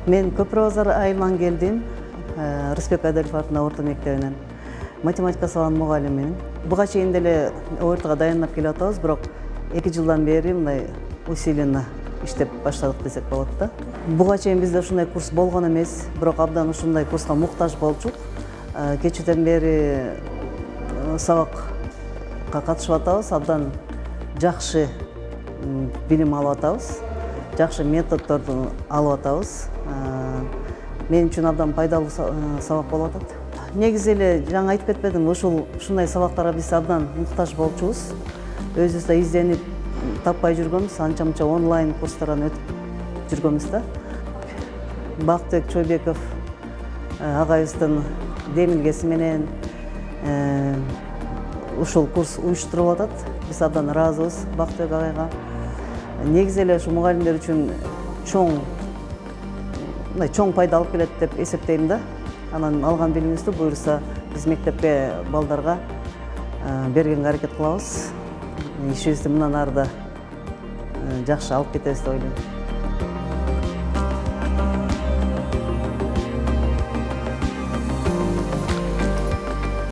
Мен Көпүрө айылынан келдим. Рысбек Айдаров атындағы орта мектебинен математика сабагынын мугалимимин. Буга чейин деле ОРТга даярданып келип атабыз, бирок 2 жылдан бери мындай усиленно иштеп баштадык десек болот да. Буга чейин бизде ушундай курс болгон эмес, бирок абдан ушундай курска муктаж болчук. Кечүүдөн бери сабакка катышып атабыз, абдан жакшы билим алып атабыз, жакшы методдорду алып атабыз. Мен үчүн абдан пайдалуу сабак болуп атат. Негизи эле жаңы айтып кетпедимби, ушундай сабактарга биз абдан муктаж болчубуз. Өзүбүз да изденип таппай жүргөнбүз, анча-мынча онлайн курстардан өтүп жүргөнбүз да. Бактыбек Чойбеков агайыбыздын демилгеси менен ушул курс уюштурулуп атат. Биз абдан ыраазыбыз Бактыбек агайга. Негизи эле ушу мугалимдер үчүн чоң пайда алып келет деп эсептейм да. Анан алган билимибизди буюрса биз мектепке балдарга бергенге аракет кылабыз. Ишибизди мындан ары да жакшы алып кетебиз деп ойлойм.